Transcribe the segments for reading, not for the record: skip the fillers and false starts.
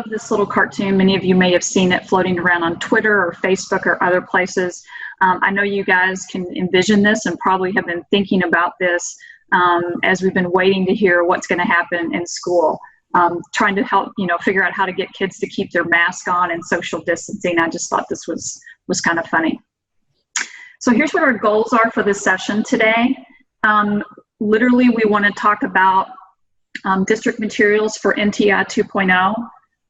love this little cartoon. Many of you may have seen it floating around on Twitter or Facebook or other places. I know you guys can envision this and probably have been thinking about this as we've been waiting to hear what's going to happen in school. Trying to help, figure out how to get kids to keep their mask on and social distancing. I just thought this was kind of funny. So here's what our goals are for this session today. Literally, we want to talk about district materials for NTI 2.0.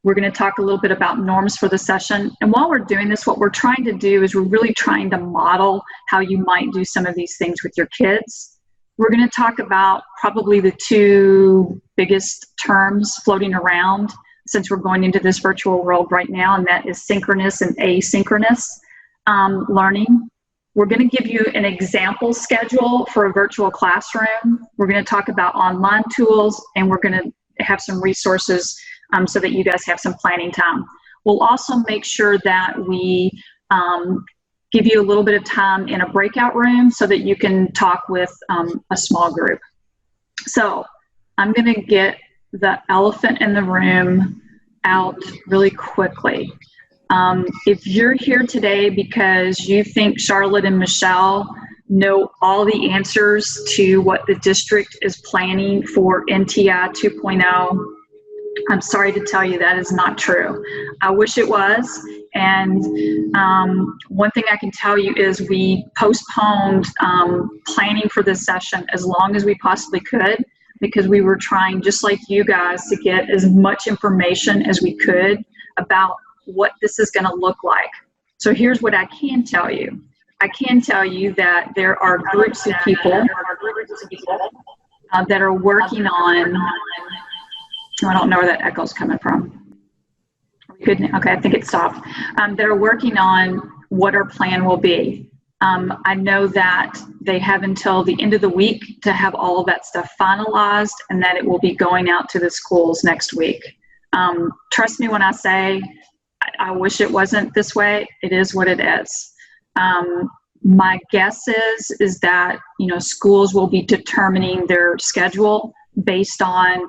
We're going to talk a little bit about norms for the session. And while we're doing this, what we're trying to do is we're really trying to model how you might do some of these things with your kids. We're going to talk about probably the two biggest terms floating around since we're going into this virtual world right now, and that is synchronous and asynchronous learning. We're going to give you an example schedule for a virtual classroom. We're going to talk about online tools, and we're going to have some resources so that you guys have some planning time. We'll also make sure that we give you a little bit of time in a breakout room so that you can talk with a small group. So I'm going to get the elephant in the room out really quickly. If you're here today because you think Charlotte and Michelle know all the answers to what the district is planning for NTI 2.0, I'm sorry to tell you that is not true. I wish it was. And one thing I can tell you is we postponed planning for this session as long as we possibly could, because we were trying, just like you guys, to get as much information as we could about what this is going to look like. So here's what I can tell you. I can tell you that there are groups of people that are working on, I don't know where that echo's coming from. Okay, I think it stopped. That are working on what our plan will be. I know that they have until the end of the week to have all of that stuff finalized, and that it will be going out to the schools next week. Trust me when I say I wish it wasn't this way. It is what it is. My guess is that schools will be determining their schedule based on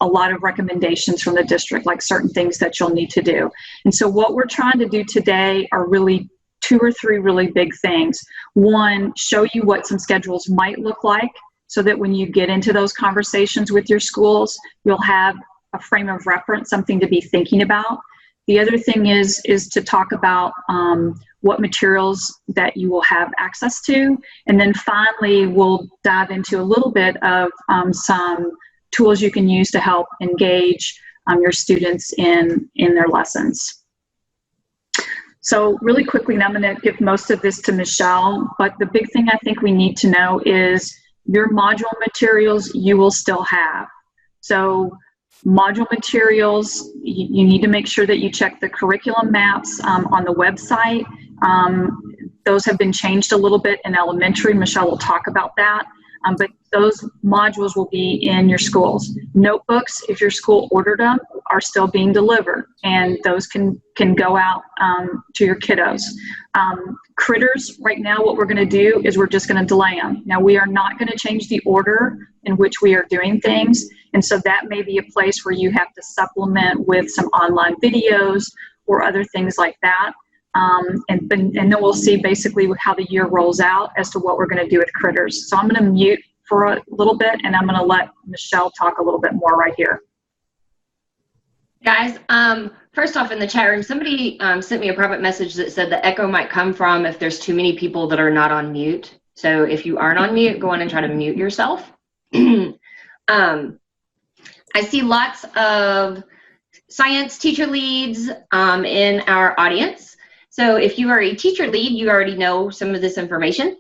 a lot of recommendations from the district, like certain things that you'll need to do. And so what we're trying to do today are really 2 or 3 really big things. One, show you what some schedules might look like so that when you get into those conversations with your schools, you'll have a frame of reference, something to be thinking about. The other thing is to talk about what materials that you will have access to. And then finally, we'll dive into a little bit of some tools you can use to help engage your students in their lessons. So really quickly, and I'm going to give most of this to Michelle, but the big thing I think we need to know is your module materials you will still have. So module materials, you need to make sure that you check the curriculum maps on the website. Those have been changed a little bit in elementary. Michelle will talk about that. But those modules will be in your schools. Notebooks, if your school ordered them, are still being delivered, and those can go out to your kiddos. Critters, right now what we're going to do is we're just going to delay them. Now we are not going to change the order in which we are doing things, and so that may be a place where you have to supplement with some online videos or other things like that. And then we'll see basically how the year rolls out as to what we're going to do with critters. So I'm going to mute for a little bit, and I'm going to let Michelle talk a little bit more right here. Guys, first off, in the chat room, somebody sent me a private message that said the echo might come from if there's too many people that are not on mute. So if you aren't on mute, go on and try to mute yourself. I see lots of science teacher leads in our audience. So if you are a teacher lead, you already know some of this information.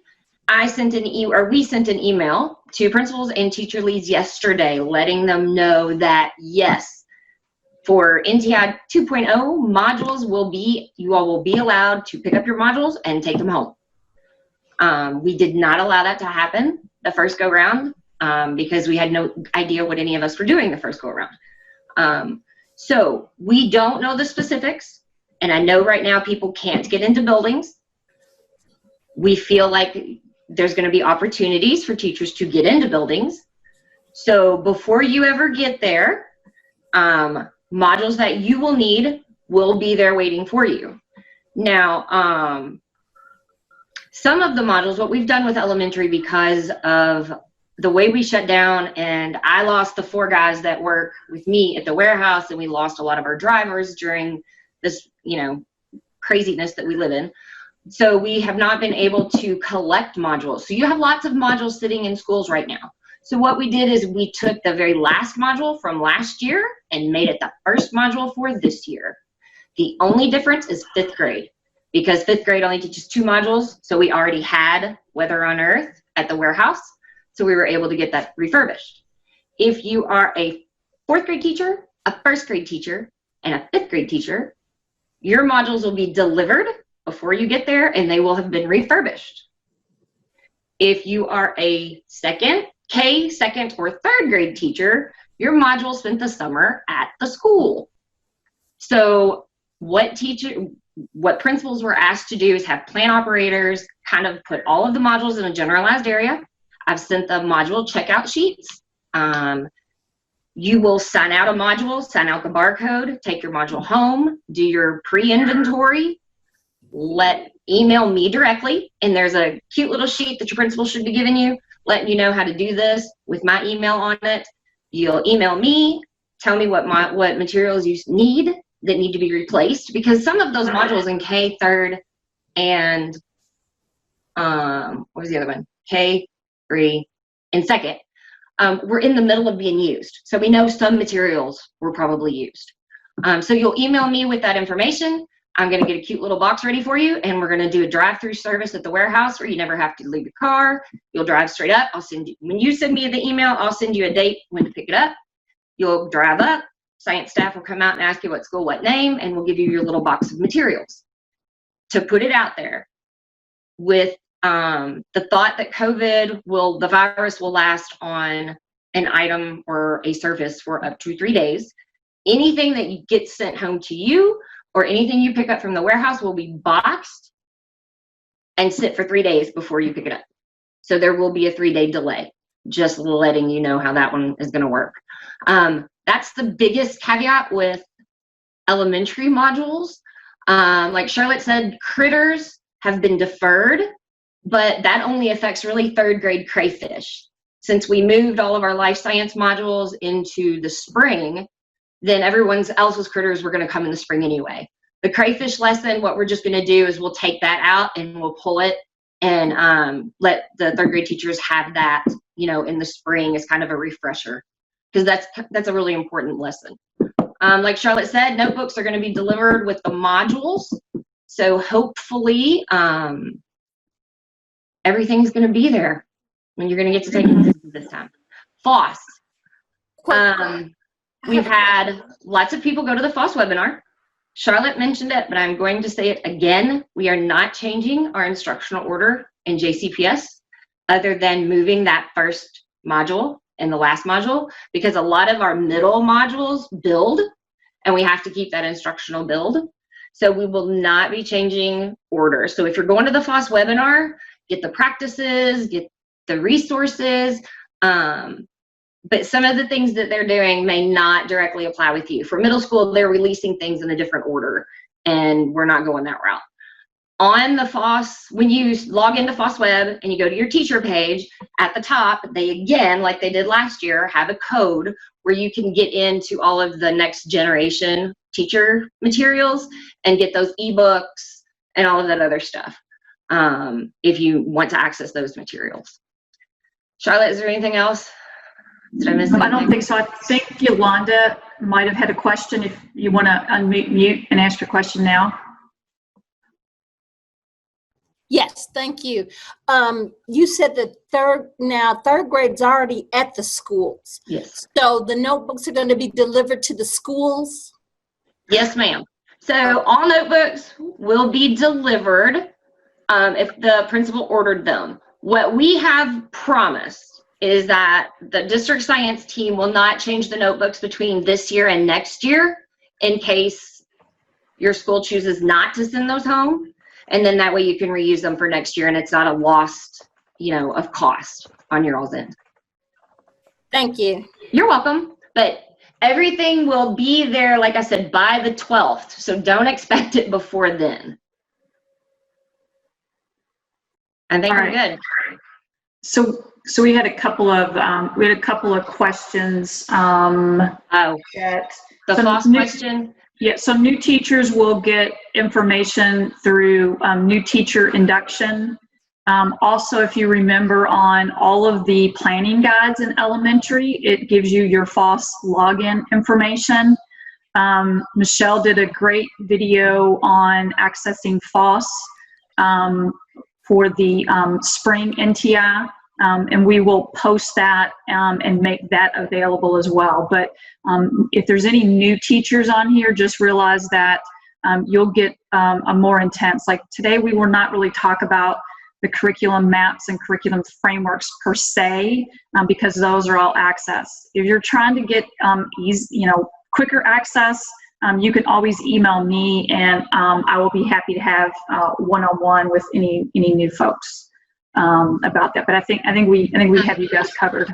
We sent an email to principals and teacher leads yesterday, letting them know that yes, for NTI 2.0 modules you all will be allowed to pick up your modules and take them home. We did not allow that to happen the first go round because we had no idea what any of us were doing the first go round. So we don't know the specifics. And I know right now people can't get into buildings. We feel like there's going to be opportunities for teachers to get into buildings. So before you ever get there, modules that you will need will be there waiting for you. Now, some of the modules, what we've done with elementary, because of the way we shut down, and I lost the 4 guys that work with me at the warehouse, and we lost a lot of our drivers during this, you know, craziness that we live in. So we have not been able to collect modules. So you have lots of modules sitting in schools right now. So what we did is we took the very last module from last year and made it the first module for this year. The only difference is 5th grade, because 5th grade only teaches 2 modules. So we already had Weather on Earth at the warehouse. So we were able to get that refurbished. If you are a 4th grade teacher, a 1st grade teacher, and a 5th grade teacher, your modules will be delivered before you get there, and they will have been refurbished. If you are a second or 3rd grade teacher, your module spent the summer at the school. So what principals were asked to do is have plan operators kind of put all of the modules in a generalized area. I've sent the module checkout sheets. You will sign out a module, sign out the barcode, take your module home, do your pre-inventory, email me directly, and there's a cute little sheet that your principal should be giving you, letting you know how to do this with my email on it. You'll email me, tell me what materials you need that need to be replaced, because some of those modules in K, 3rd, and what was the other one? K, 3, and 2nd. We're in the middle of being used. So we know some materials were probably used. So you'll email me with that information. I'm going to get a cute little box ready for you, and we're going to do a drive-through service at the warehouse where you never have to leave your car. You'll drive straight up. When you send me the email, I'll send you a date when to pick it up. You'll drive up. Science staff will come out and ask you what school, what name, and we'll give you your little box of materials to put it out there with the thought that the virus will last on an item or a surface for up to 3 days. Anything that gets sent home to you or anything you pick up from the warehouse will be boxed and sit for 3 days before you pick it up. So there will be a 3-day delay, just letting you know how that one is going to work. That's the biggest caveat with elementary modules. Like Charlotte said, critters have been deferred, but that only affects really 3rd grade crayfish. Since we moved all of our life science modules into the spring, then everyone else's critters were going to come in the spring anyway. The crayfish lesson, what we're just going to do is we'll take that out and we'll pull it and let the 3rd grade teachers have that, you know, in the spring as kind of a refresher, because that's a really important lesson. Like Charlotte said, notebooks are going to be delivered with the modules. So hopefully everything's going to be there when you're going to get to take it this time. FOSS. We've had lots of people go to the FOSS webinar. Charlotte mentioned it, but I'm going to say it again. We are not changing our instructional order in JCPS other than moving that first module and the last module, because a lot of our middle modules build, and we have to keep that instructional build. So we will not be changing order. So if you're going to the FOSS webinar, get the practices, get the resources, but some of the things that they're doing may not directly apply with you. For middle school, they're releasing things in a different order, and we're not going that route. On the FOSS, when you log into FOSS Web and you go to your teacher page, at the top, they again, like they did last year, have a code where you can get into all of the next generation teacher materials and get those ebooks and all of that other stuff if you want to access those materials. Charlotte, is there anything else? Did I miss anything? I don't think so. I think Yolanda might have had a question. If you want to unmute and ask your question now. Yes, thank you. You said that third grade's already at the schools. Yes. So the notebooks are going to be delivered to the schools? Yes, ma'am. So all notebooks will be delivered if the principal ordered them. What we have promised is that the district science team will not change the notebooks between this year and next year in case your school chooses not to send those home. And then that way you can reuse them for next year and it's not a loss, of cost on your all's end. Thank you. You're welcome. But Everything will be there, like I said, by the 12th. So don't expect it before then. I think we're good. So we had a couple of questions. The FOSS question. Yeah, some new teachers will get information through new teacher induction. Also, if you remember on all of the planning guides in elementary, it gives you your FOSS login information. Michelle did a great video on accessing FOSS for the spring NTI, and we will post that and make that available as well. But if there's any new teachers on here, just realize that you'll get a more intense, like today we will not really talk about the curriculum maps and curriculum frameworks per se, because those are all access. If you're trying to get quicker access, you can always email me, and I will be happy to have one-on-one with any new folks about that. But I think we have you guys covered.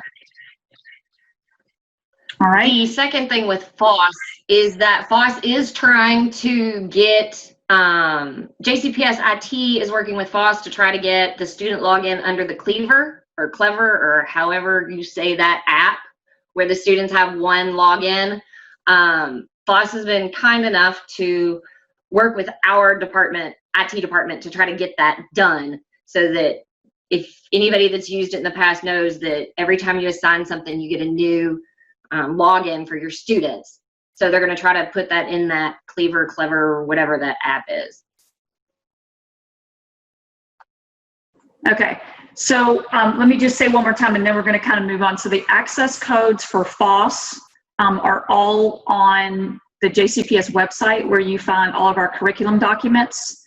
All right. The second thing with FOSS is that FOSS is trying to get JCPS IT is working with FOSS to try to get the student login under the Clever or however you say that app, where the students have one login. FOSS has been kind enough to work with our department, IT department, to try to get that done, so that if anybody that's used it in the past knows that every time you assign something, you get a new login for your students. So they're going to try to put that in that Clever, whatever that app is. Okay, so let me just say one more time, and then we're going to kind of move on. So the access codes for FOSS are all on the JCPS website, where you find all of our curriculum documents.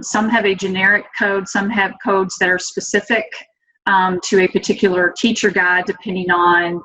Some have a generic code, some have codes that are specific to a particular teacher guide, depending on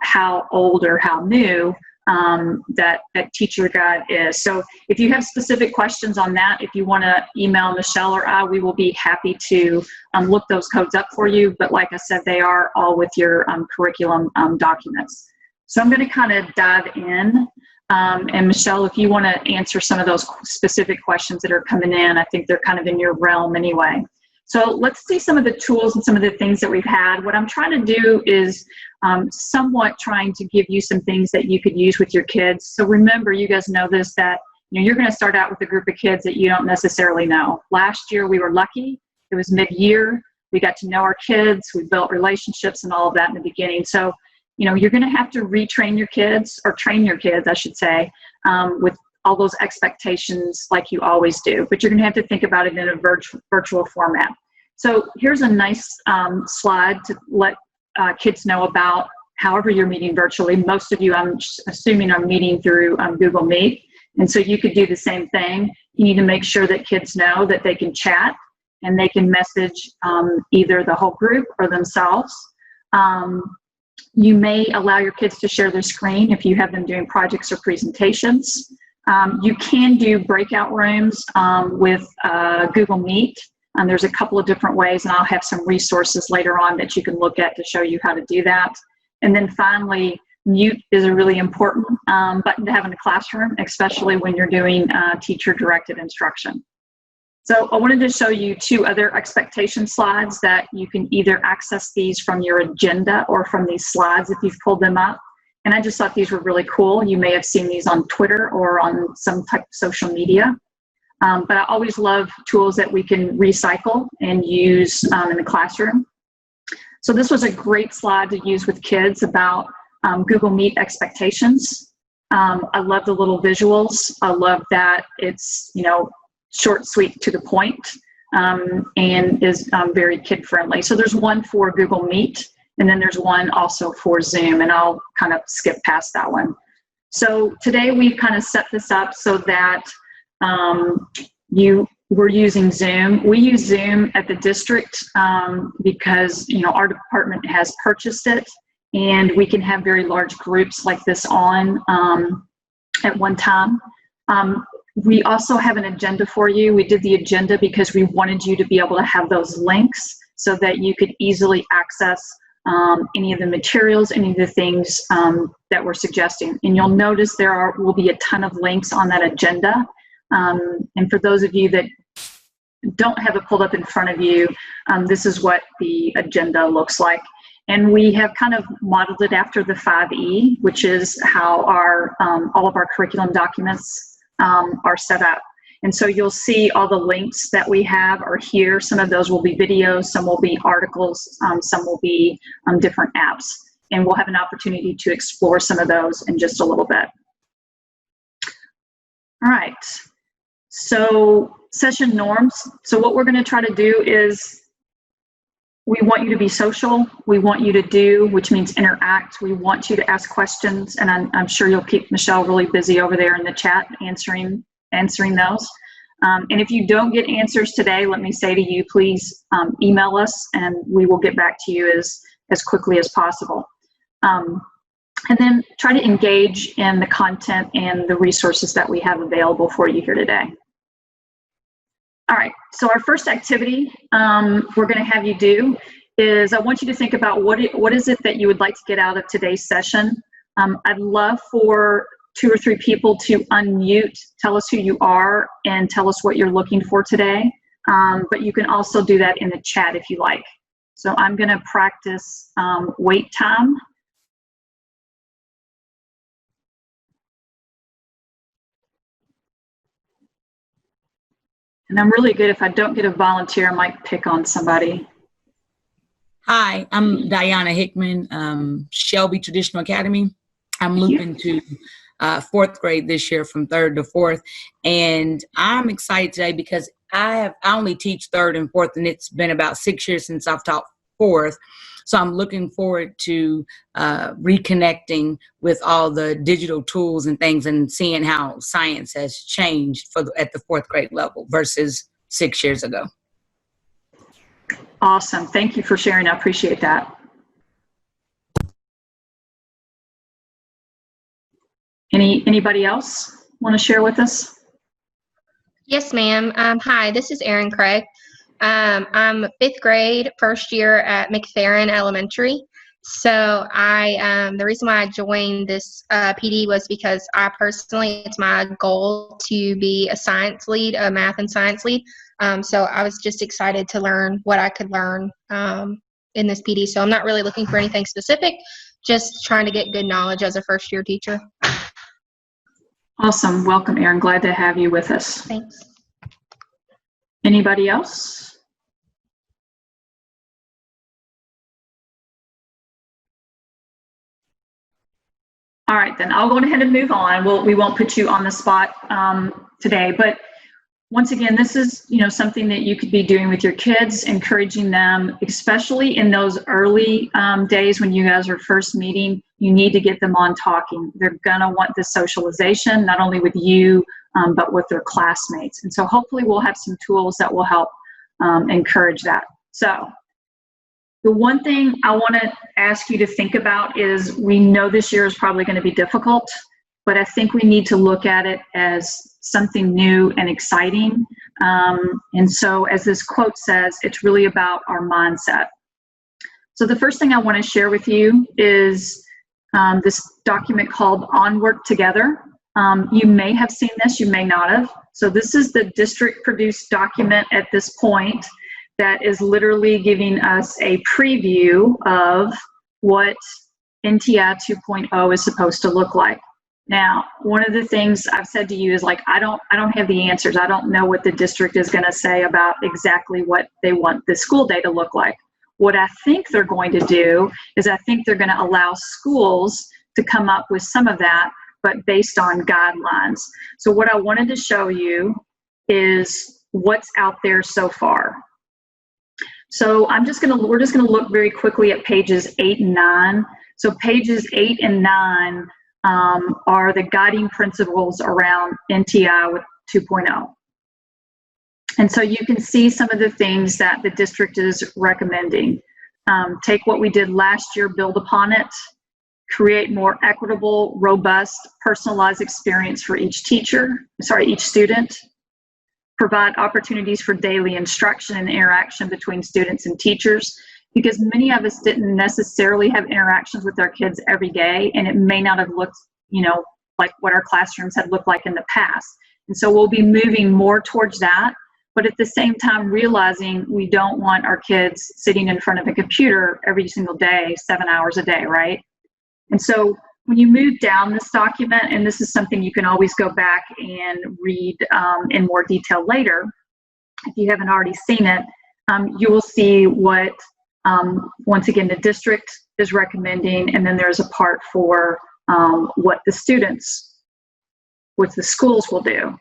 how old or how new that teacher guide is. So if you have specific questions on that, if you want to email Michelle or I, we will be happy to look those codes up for you. But like I said, they are all with your curriculum documents. So I'm going to kind of dive in. And Michelle, if you want to answer some of those specific questions that are coming in, I think they're kind of in your realm anyway. So let's see some of the tools and some of the things that we've had. What I'm trying to do is somewhat trying to give you some things that you could use with your kids. So remember, you guys know this, that you're going to start out with a group of kids that you don't necessarily know. Last year we were lucky. It was mid-year. We got to know our kids. We built relationships and all of that in the beginning. So you're going to have to retrain your kids, or train your kids, I should say, with all those expectations like you always do. But you're going to have to think about it in a virtual format. So here's a nice slide to let kids know about however you're meeting virtually. Most of you, I'm assuming, are meeting through Google Meet. And so you could do the same thing. You need to make sure that kids know that they can chat and they can message either the whole group or themselves. You may allow your kids to share their screen if you have them doing projects or presentations. You can do breakout rooms with Google Meet. There's a couple of different ways, and I'll have some resources later on that you can look at to show you how to do that. And then finally, mute is a really important button to have in the classroom, especially when you're doing teacher-directed instruction. So I wanted to show you two other expectation slides that you can either access these from your agenda or from these slides if you've pulled them up. And I just thought these were really cool. You may have seen these on Twitter or on some type of social media. But I always love tools that we can recycle and use in the classroom. So this was a great slide to use with kids about Google Meet expectations. I love the little visuals. I love that it's, short, sweet, to the point, and is very kid-friendly. So there's one for Google Meet, and then there's one also for Zoom, and I'll kind of skip past that one. So today we've kind of set this up so that we're using Zoom. We use Zoom at the district because our department has purchased it, and we can have very large groups like this on at one time. We also have an agenda for you. We did the agenda because we wanted you to be able to have those links so that you could easily access any of the materials, any of the things that we're suggesting. And you'll notice will be a ton of links on that agenda. And for those of you that don't have it pulled up in front of you, this is what the agenda looks like. And we have kind of modeled it after the 5E, which is how all of our curriculum documents are set up. And so you'll see all the links that we have are here. Some of those will be videos, some will be articles, some will be different apps. And we'll have an opportunity to explore some of those in just a little bit. All right, so session norms. So what we're going to try to do is we want you to be social. We want you to do, which means interact. We want you to ask questions, and I'm sure you'll keep Michelle really busy over there in the chat answering those. And if you don't get answers today, let me say to you, please email us and we will get back to you as quickly as possible. And then try to engage in the content and the resources that we have available for you here today. All right, so our first activity we're going to have you do is I want you to think about what is it that you would like to get out of today's session. I'd love for 2 or 3 people to unmute, tell us who you are, and tell us what you're looking for today. But you can also do that in the chat if you like. So I'm going to practice wait time. And I'm really good. If I don't get a volunteer, I might pick on somebody. Hi, I'm Diana Hickman, Shelby Traditional Academy. I'm looping to 4th grade this year from 3rd to 4th. And I'm excited today because I only teach 3rd and 4th, and it's been about 6 years since I've taught 4th. So I'm looking forward to reconnecting with all the digital tools and things and seeing how science has changed at the 4th grade level versus 6 years ago. Awesome. Thank you for sharing. I appreciate that. Anybody else want to share with us? Yes, ma'am. Hi, this is Erin Craig. I'm 5th grade, first year at McFerrin Elementary. So the reason why I joined this PD was because it's my goal to be a science lead, a math and science lead. So I was just excited to learn what I could learn in this PD. So I'm not really looking for anything specific, just trying to get good knowledge as a first year teacher. Awesome. Welcome, Erin. Glad to have you with us. Thanks. Anybody else? All right, then I'll go ahead and move on. We won't put you on the spot today, but once again, this is something that you could be doing with your kids, encouraging them, especially in those early days when you guys are first meeting. You need to get them on talking. They're gonna want this socialization, not only with you, but with their classmates. And so hopefully we'll have some tools that will help encourage that. So the one thing I want to ask you to think about is, we know this year is probably going to be difficult, but I think we need to look at it as something new and exciting. And so as this quote says, it's really about our mindset. So the first thing I want to share with you is this document called Onward Together. You may have seen this, you may not have. So this is the district produced document at this point that is literally giving us a preview of what NTI 2.0 is supposed to look like. Now, one of the things I've said to you is, like, I don't have the answers. I don't know what the district is going to say about exactly what they want the school day to look like. What I think they're going to do is I think they're going to allow schools to come up with some of that, but based on guidelines. So what I wanted to show you is what's out there so far. So we're just gonna look very quickly at pages 8 and 9. So pages 8 and 9 are the guiding principles around NTI with 2.0. And so you can see some of the things that the district is recommending. Take what we did last year, build upon it, create more equitable, robust, personalized experience for each student, provide opportunities for daily instruction and interaction between students and teachers, because many of us didn't necessarily have interactions with our kids every day, and it may not have looked, like what our classrooms had looked like in the past. And so we'll be moving more towards that, but at the same time realizing we don't want our kids sitting in front of a computer every single day, 7 hours a day, right? And so when you move down this document, and this is something you can always go back and read in more detail later, if you haven't already seen it, you will see what, once again, the district is recommending, and then there's a part for what the schools will do.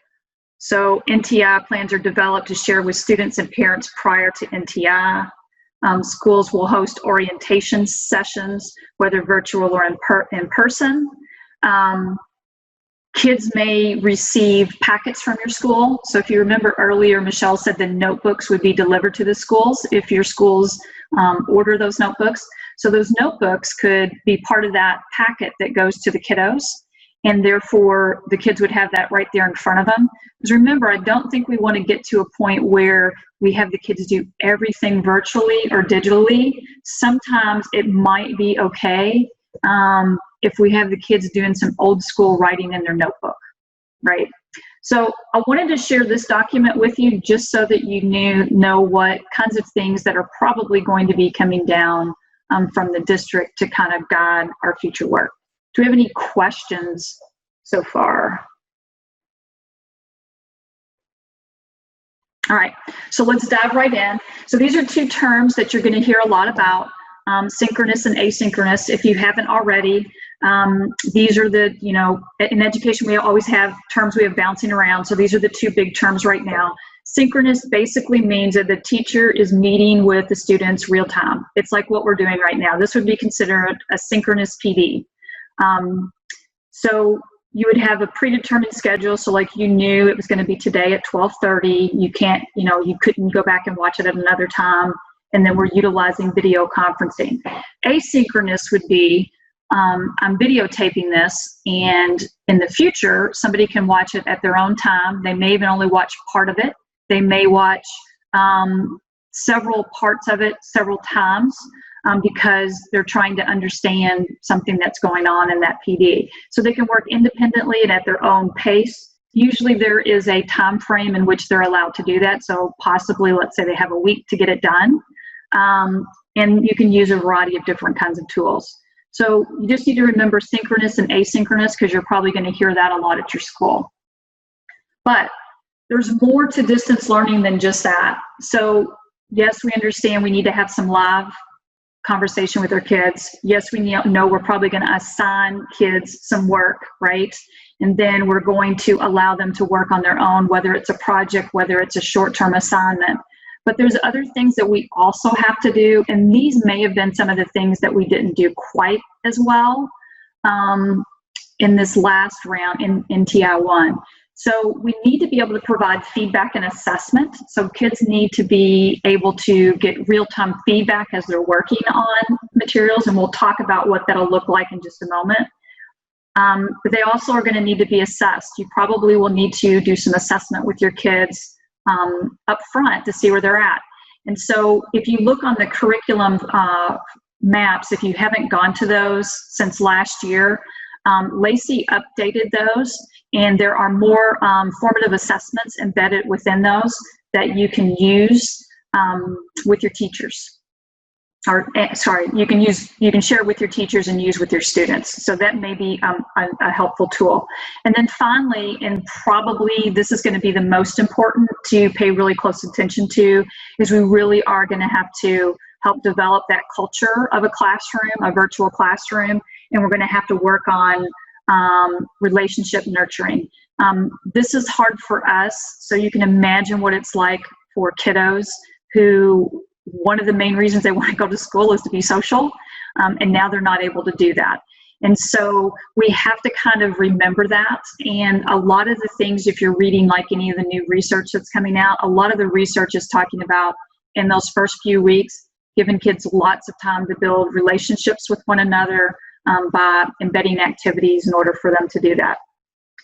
So NTI plans are developed to share with students and parents prior to NTI. Schools will host orientation sessions, whether virtual or in person. Kids may receive packets from your school. So if you remember earlier, Michelle said the notebooks would be delivered to the schools if your schools order those notebooks. So those notebooks could be part of that packet that goes to the kiddos, and therefore the kids would have that right there in front of them. Because remember, I don't think we want to get to a point where we have the kids do everything virtually or digitally. Sometimes it might be okay if we have the kids doing some old school writing in their notebook, right? So I wanted to share this document with you just so that you know what kinds of things that are probably going to be coming down from the district to kind of guide our future work. Do we have any questions so far? All right, so let's dive right in. So these are two terms that you're going to hear a lot about, synchronous and asynchronous. If you haven't already, these are the, in education we always have terms we have bouncing around. So these are the two big terms right now. Synchronous basically means that the teacher is meeting with the students real time. It's like what we're doing right now. This would be considered a synchronous PD. So you would have a predetermined schedule. So like you knew it was going to be today at 12:30. You can't, you couldn't go back and watch it at another time. And then we're utilizing video conferencing. Asynchronous would be, I'm videotaping this, and in the future, somebody can watch it at their own time. They may even only watch part of it. They may watch several parts of it several times because they're trying to understand something that's going on in that PD. So they can work independently and at their own pace. Usually there is a time frame in which they're allowed to do that. So possibly, let's say they have a week to get it done. And you can use a variety of different kinds of tools. So you just need to remember synchronous and asynchronous because you're probably going to hear that a lot at your school. But there's more to distance learning than just that. So yes, we understand we need to have some live conversation with our kids. Yes, we know we're probably going to assign kids some work, right? And then we're going to allow them to work on their own, whether it's a project, whether it's a short-term assignment. But there's other things that we also have to do, and these may have been some of the things that we didn't do quite as well in this last round in TI1. So we need to be able to provide feedback and assessment. So kids need to be able to get real-time feedback as they're working on materials, and we'll talk about what that'll look like in just a moment. But they also are going to need to be assessed. You probably will need to do some assessment with your kids up front to see where they're at. And so if you look on the curriculum maps, if you haven't gone to those since last year, Lacey updated those, and there are more formative assessments embedded within those that you can use with your teachers. Or sorry, you can share with your teachers and use with your students. So that may be a helpful tool. And then finally, and probably this is going to be the most important to pay really close attention to, is we really are going to have to help develop that culture of a classroom, a virtual classroom, and we're going to have to work on relationship nurturing. This is hard for us, so you can imagine what it's like for kiddos who, one of the main reasons they want to go to school is to be social, and now they're not able to do that. And so we have to kind of remember that. And a lot of the things, if you're reading like any of the new research that's coming out, a lot of the research is talking about in those first few weeks, giving kids lots of time to build relationships with one another by embedding activities in order for them to do that.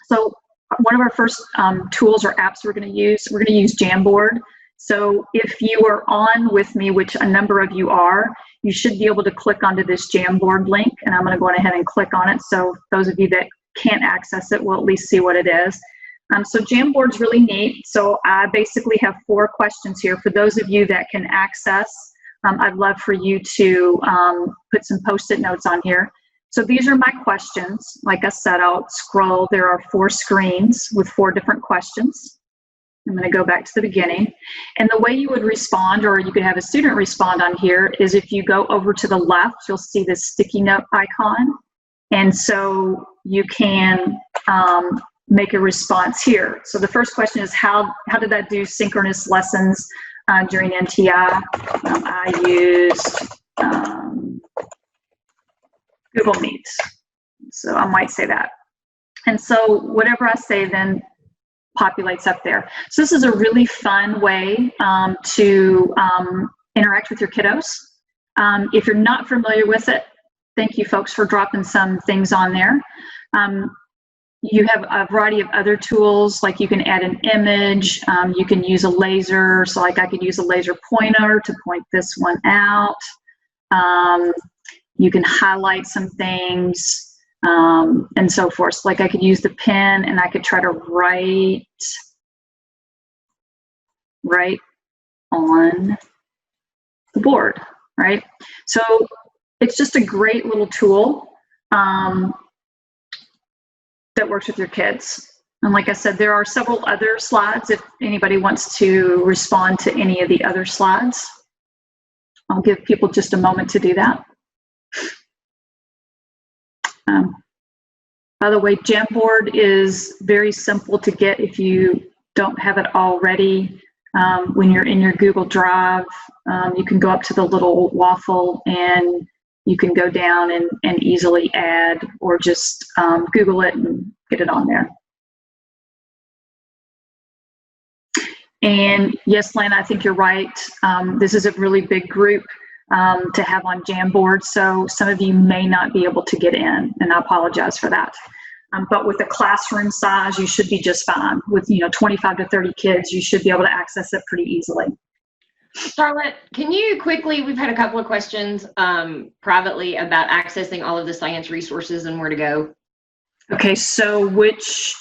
So one of our first tools or apps we're going to use Jamboard. So if you are on with me, which a number of you are, you should be able to click onto this Jamboard link, and I'm going to go ahead and click on it. So those of you that can't access it will at least see what it is. So Jamboard's really neat. So I basically have 4 questions here. For those of you that can access, I'd love for you to put some Post-it notes on here. So these are my questions. Like I said, I'll scroll. There are 4 screens with 4 different questions. I'm going to go back to the beginning. And the way you would respond, or you could have a student respond on here, is if you go over to the left, you'll see this sticky note icon. And so you can make a response here. So the first question is, how did I do synchronous lessons during NTI? I used Google Meets. So I might say that. And so whatever I say then populates up there. So this is a really fun way to interact with your kiddos. If you're not familiar with it, thank you folks for dropping some things on there. You have a variety of other tools, like you can add an image, you can use a laser, so like I could use a laser pointer to point this one out. You can highlight some things, and so forth. So like I could use the pen and I could try to write right on the board, right? So it's just a great little tool that works with your kids. And like I said, there are several other slides if anybody wants to respond to any of the other slides. I'll give people just a moment to do that. By the way, Jamboard is very simple to get if you don't have it already. When you're in your Google Drive, you can go up to the little waffle and you can go down and easily add, or just Google it and get it on there. And yes, Lana, I think you're right. This is a really big group to have on Jamboard, so some of you may not be able to get in, and I apologize for that. But with the classroom size, you should be just fine. With 25 to 30 kids, you should be able to access it pretty easily. Charlotte, can you quickly, we've had a couple of questions privately about accessing all of the science resources and where to go. Okay, so which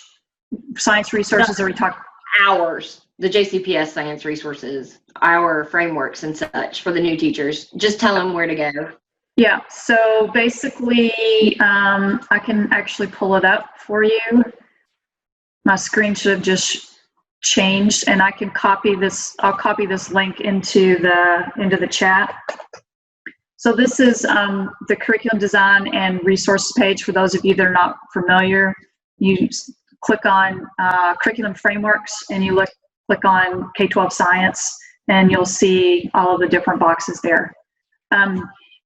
science resources are we talking? Ours, the JCPS science resources, our frameworks and such for the new teachers. Just tell them where to go. Yeah, so basically, I can actually pull it up for you. My screen should have just changed, and I can copy this. I'll copy this link into the chat. So this is the curriculum design and resource page. For those of you that are not familiar, you click on curriculum frameworks, and you click on K-12 science, and you'll see all of the different boxes there.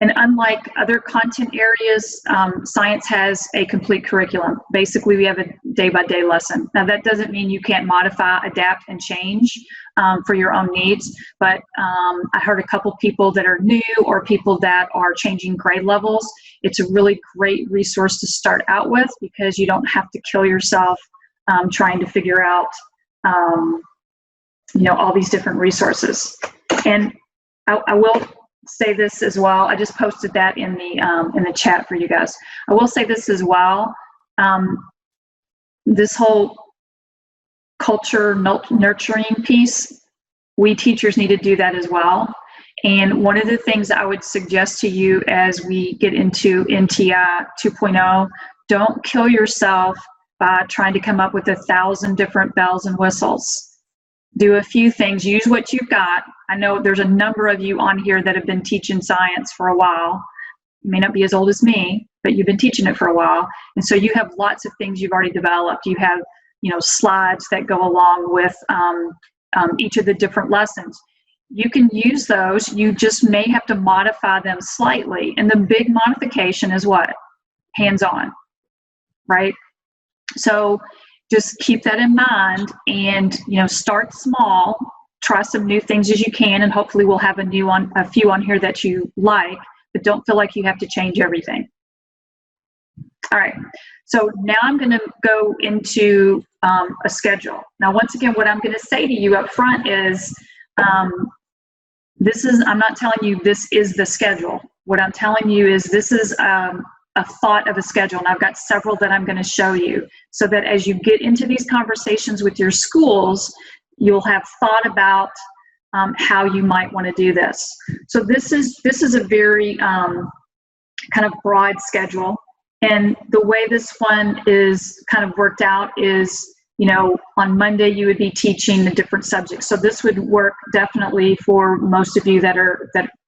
And unlike other content areas, science has a complete curriculum. Basically, we have a day-by-day lesson. Now, that doesn't mean you can't modify, adapt, and change for your own needs, but I heard a couple people that are new or people that are changing grade levels. It's a really great resource to start out with, because you don't have to kill yourself trying to figure out all these different resources. And I will say this as well. I just posted that in the chat for you guys. I will say this as well. This whole culture nurturing piece, we teachers need to do that as well. And one of the things I would suggest to you as we get into NTI 2.0, don't kill yourself by trying to come up with 1,000 different bells and whistles. Do a few things, use what you've got. I know there's a number of you on here that have been teaching science for a while. You may not be as old as me, but you've been teaching it for a while. And so you have lots of things you've already developed. You have, slides that go along with each of the different lessons. You can use those. You just may have to modify them slightly. And the big modification is what? Hands-on, right? So just keep that in mind, and start small. Try some new things as you can, and hopefully we'll have a few on here that you like, but don't feel like you have to change everything. All right, so now I'm going to go into a schedule. Now, once again, what I'm going to say to you up front is I'm not telling you this is the schedule. What I'm telling you is this is a thought of a schedule, and I've got several that I'm going to show you, so that as you get into these conversations with your schools, you'll have thought about how you might want to do this. So this is a very kind of broad schedule, and the way this one is kind of worked out is, you know, on Monday you would be teaching a different subject. So this would work definitely for most of you that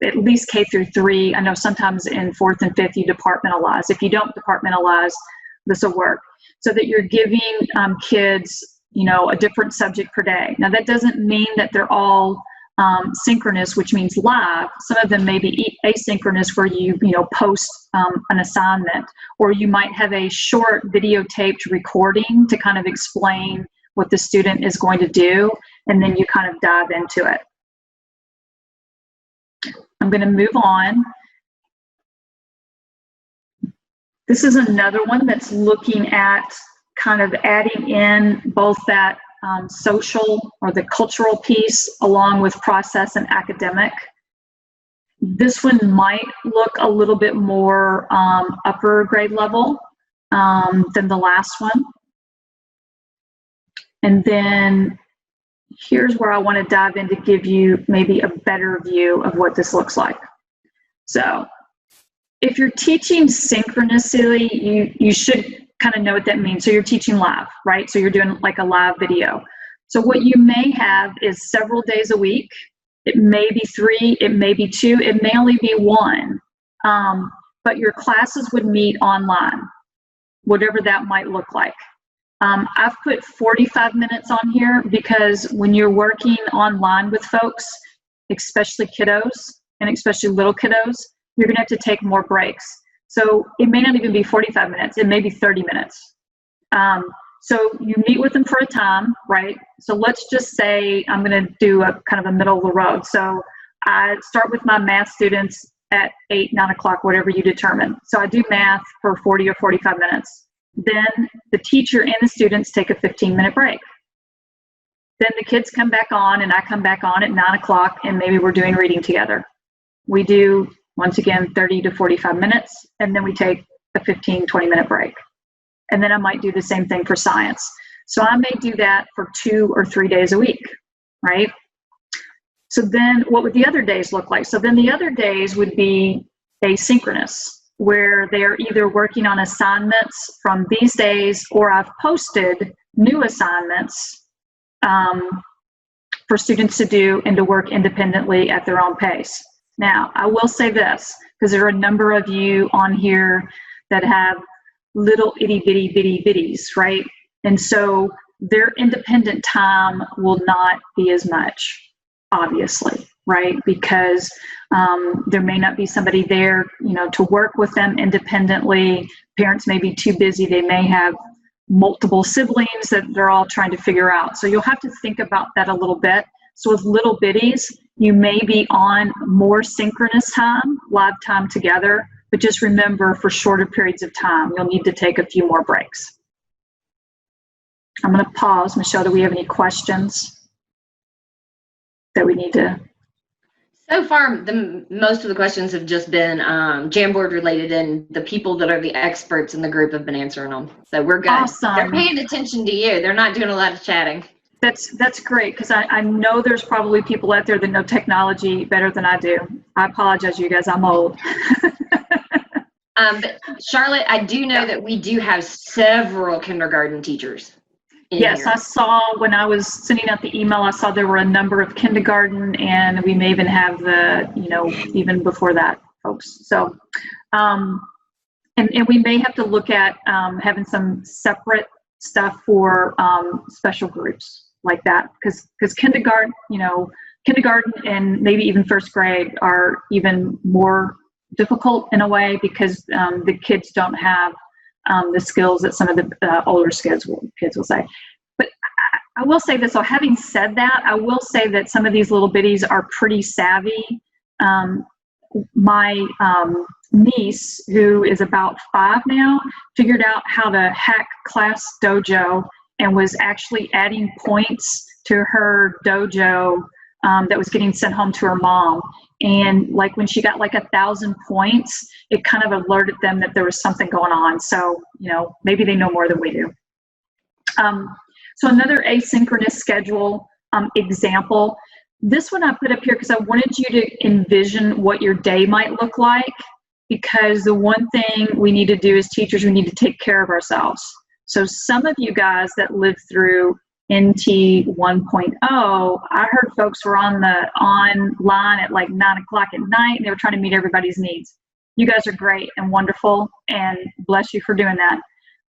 at least K through 3. I know sometimes in 4th and 5th you departmentalize. If you don't departmentalize, this will work. So that you're giving kids, you know, a different subject per day. Now that doesn't mean that they're all synchronous, which means live. Some of them may be asynchronous, where you post an assignment, or you might have a short videotaped recording to kind of explain what the student is going to do, and then you kind of dive into it. I'm going to move on. This is another one that's looking at kind of adding in both that social or the cultural piece along with process and academic. This one might look a little bit more upper grade level than the last one. And then here's where I want to dive in to give you maybe a better view of what this looks like. So if you're teaching synchronously, you should kind of know what that means. So you're teaching live, right? So you're doing like a live video. So what you may have is several days a week. It may be 3, it may be 2, it may only be 1. But your classes would meet online, whatever that might look like. I've put 45 minutes on here because when you're working online with folks, especially kiddos and especially little kiddos, you're gonna have to take more breaks. So it may not even be 45 minutes, it may be 30 minutes. So you meet with them for a time, right? So let's just say I'm gonna do a kind of a middle of the road. So I start with my math students at 8, 9 o'clock, whatever you determine. So I do math for 40 or 45 minutes. Then the teacher and the students take a 15-minute break. Then the kids come back on and I come back on at 9 o'clock and maybe we're doing reading together. We do, once again, 30 to 45 minutes, and then we take a 15, 20-minute break. And then I might do the same thing for science. So I may do that for 2 or 3 days a week, right? So then what would the other days look like? So then the other days would be asynchronous, where they're either working on assignments from these days, or I've posted new assignments for students to do and to work independently at their own pace. Now, I will say this, because there are a number of you on here that have little itty bitty bitty bitties, right? And so their independent time will not be as much, obviously, right? Because there may not be somebody there, to work with them independently. Parents may be too busy. They may have multiple siblings that they're all trying to figure out. So you'll have to think about that a little bit. So with little bitties, you may be on more synchronous time, live time together, but just remember, for shorter periods of time, you'll need to take a few more breaks. I'm going to pause. Michelle, do we have any questions that we need to? So far, most of the questions have just been Jamboard related, and the people that are the experts in the group have been answering them. So we're good. Awesome. They're paying attention to you. They're not doing a lot of chatting. That's great, because I know there's probably people out there that know technology better than I do. I apologize, you guys. I'm old. But Charlotte, I do know that we do have several kindergarten teachers. Yes, here. I saw when I was sending out the email, I saw there were a number of kindergarten, and we may even have the, even before that folks. So, and we may have to look at having some separate stuff for special groups like that, because kindergarten, kindergarten and maybe even first grade are even more difficult in a way, because the kids don't have the skills that some of the older kids will say. But I will say this, so having said that, I will say that some of these little bitties are pretty savvy. My niece, who is about 5 now, figured out how to hack Class Dojo and was actually adding points to her dojo that was getting sent home to her mom. And like when she got like 1,000 points, it kind of alerted them that there was something going on. So, you know, maybe they know more than we do. So another asynchronous schedule example. This one I put up here because I wanted you to envision what your day might look like, because the one thing we need to do as teachers, we need to take care of ourselves. So some of you guys that lived through NT 1.0, I heard folks were online at like 9 o'clock at night, and they were trying to meet everybody's needs. You guys are great and wonderful, and bless you for doing that.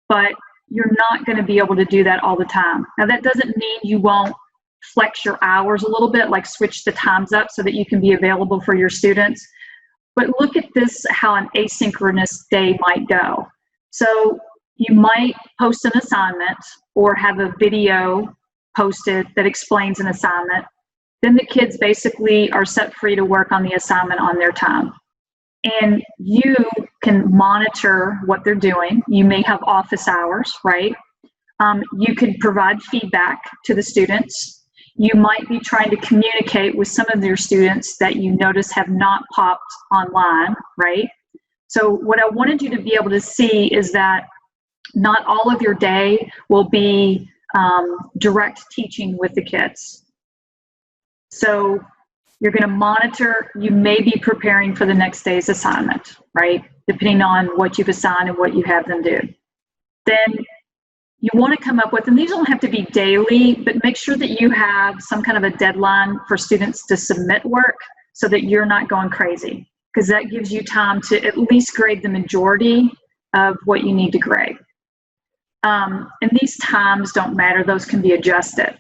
But you're not going to be able to do that all the time. Now, that doesn't mean you won't flex your hours a little bit, like switch the times up so that you can be available for your students. But look at this, how an asynchronous day might go. So you might post an assignment or have a video posted that explains an assignment. Then the kids basically are set free to work on the assignment on their time. And you can monitor what they're doing. You may have office hours, right? You could provide feedback to the students. You might be trying to communicate with some of your students that you notice have not popped online, right? So what I wanted you to be able to see is that not all of your day will be direct teaching with the kids. So you're going to monitor, you may be preparing for the next day's assignment, right? Depending on what you've assigned and what you have them do. Then you want to come up with, and these don't have to be daily, but make sure that you have some kind of a deadline for students to submit work so that you're not going crazy, because that gives you time to at least grade the majority of what you need to grade. And these times don't matter, those can be adjusted.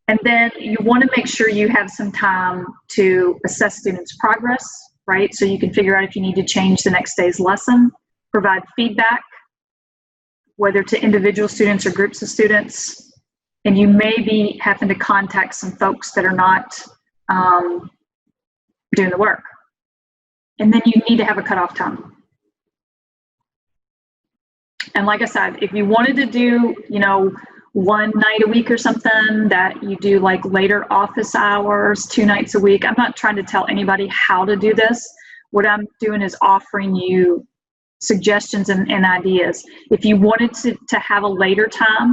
And then you want to make sure you have some time to assess students' progress, right? So you can figure out if you need to change the next day's lesson, provide feedback, whether to individual students or groups of students. And you may be having to contact some folks that are not doing the work. And then you need to have a cutoff time. And like I said, if you wanted to do, you know, one night a week or something, that you do like later office hours, 2 nights a week. I'm not trying to tell anybody how to do this. What I'm doing is offering you suggestions and ideas. If you wanted to have a later time,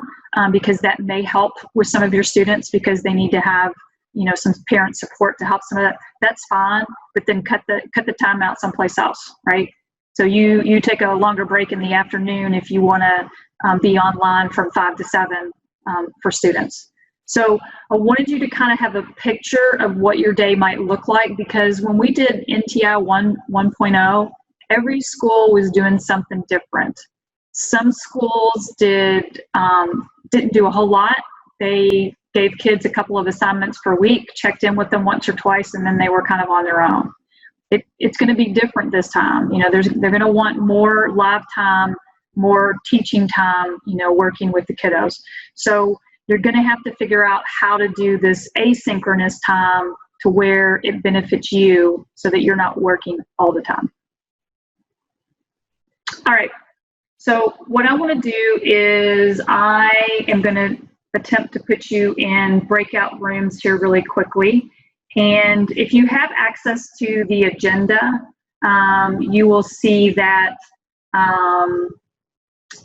because that may help with some of your students because they need to have, you know, some parent support to help some of that, that's fine, but then cut the time out someplace else, right? So you take a longer break in the afternoon if you want to be online from 5 to 7 for students. So I wanted you to kind of have a picture of what your day might look like, because when we did NTI 1.0, every school was doing something different. Some schools didn't do a whole lot. They gave kids a couple of assignments per week, checked in with them once or twice, and then they were kind of on their own. It's going to be different this time. You know, they're going to want more live time, more teaching time, you know, working with the kiddos. So you're going to have to figure out how to do this asynchronous time to where it benefits you so that you're not working all the time. All right. So what I want to do is I am going to attempt to put you in breakout rooms here really quickly. And if you have access to the agenda, you will see that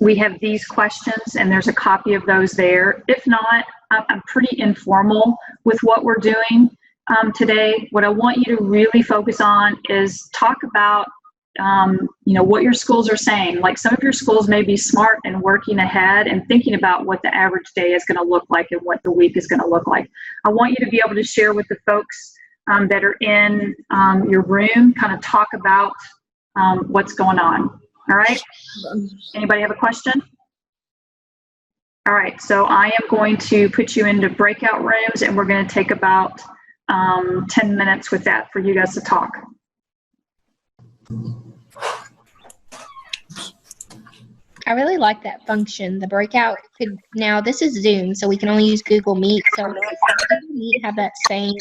we have these questions, and there's a copy of those there. If not, I'm pretty informal with what we're doing today. What I want you to really focus on is talk about you know, what your schools are saying. Like, some of your schools may be smart and working ahead and thinking about what the average day is going to look like and what the week is going to look like. I want you to be able to share with the folks that are in your room, kind of talk about what's going on. All right? Anybody have a question? All right, so I am going to put you into breakout rooms, and we're going to take about 10 minutes with that for you guys to talk. I really like that function. The breakout could, now this is Zoom, so we can only use Google Meet. So does Google Meet have that same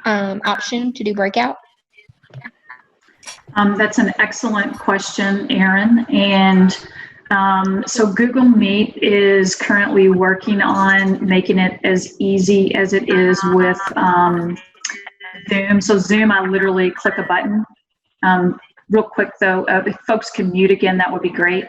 option to do breakout? That's an excellent question, Erin. And So Google Meet is currently working on making it as easy as it is with Zoom. So Zoom, I literally click a button. Real quick though, if folks can mute again, that would be great.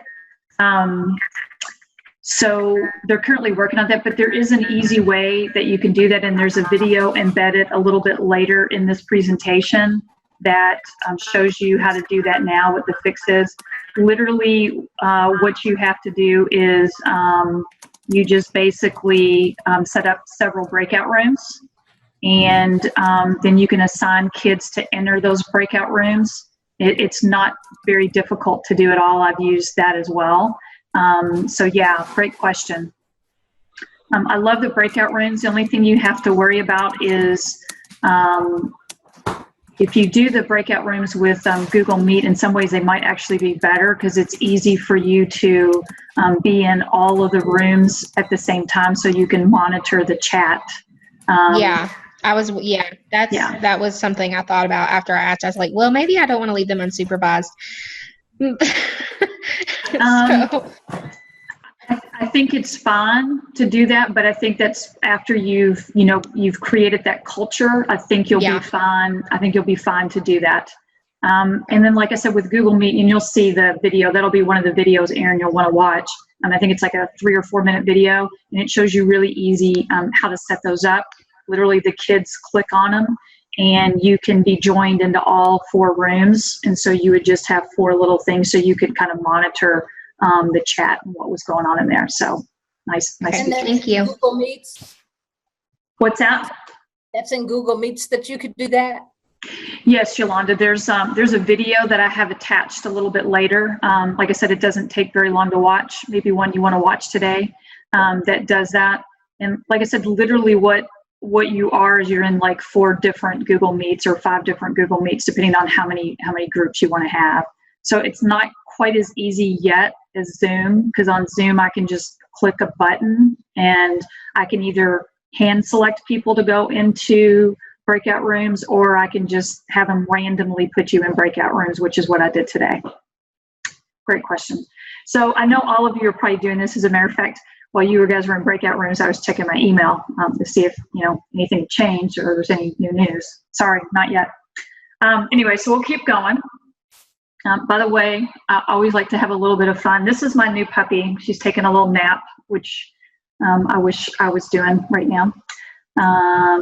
So they're currently working on that, but there is an easy way that you can do that, and there's a video embedded a little bit later in this presentation that shows you how to do that now, what the fix is. Literally, what you have to do is you just basically set up several breakout rooms, and then you can assign kids to enter those breakout rooms. It's not very difficult to do at all. I've used that as well. So yeah, great question. I love the breakout rooms. The only thing you have to worry about is if you do the breakout rooms with Google Meet, in some ways they might actually be better because it's easy for you to be in all of the rooms at the same time so you can monitor the chat. That was something I thought about after I asked. I was like, well, maybe I don't want to leave them unsupervised. I think it's fine to do that, but I think that's after you've created that culture. I think you'll be fine. I think you'll be fine to do that. And then, like I said, with Google Meet, and you'll see the video. That'll be one of the videos, Aaron, you'll want to watch. I think it's like a 3 or 4 minute video, and it shows you really easy how to set those up. Literally, the kids click on them, and you can be joined into all 4 rooms. And so you would just have 4 little things so you could kind of monitor the chat and what was going on in there. So nice. And thank you. Google Meets. What's that? That's in Google Meets that you could do that? Yes, Yolanda, there's a video that I have attached a little bit later. Like I said, it doesn't take very long to watch, maybe one you want to watch today, that does that. And like I said, literally what you are is you're in like 4 different Google Meets or 5 different Google Meets, depending on how many groups you want to have. So it's not quite as easy yet as Zoom, because on Zoom I can just click a button and I can either hand select people to go into breakout rooms, or I can just have them randomly put you in breakout rooms, which is what I did today. Great question. So I know all of you are probably doing this. As a matter of fact, while you guys were in breakout rooms, I was checking my email to see if anything changed or there's any new news. Sorry, not yet. Anyway, so we'll keep going. By the way, I always like to have a little bit of fun. This is my new puppy. She's taking a little nap, which I wish I was doing right now,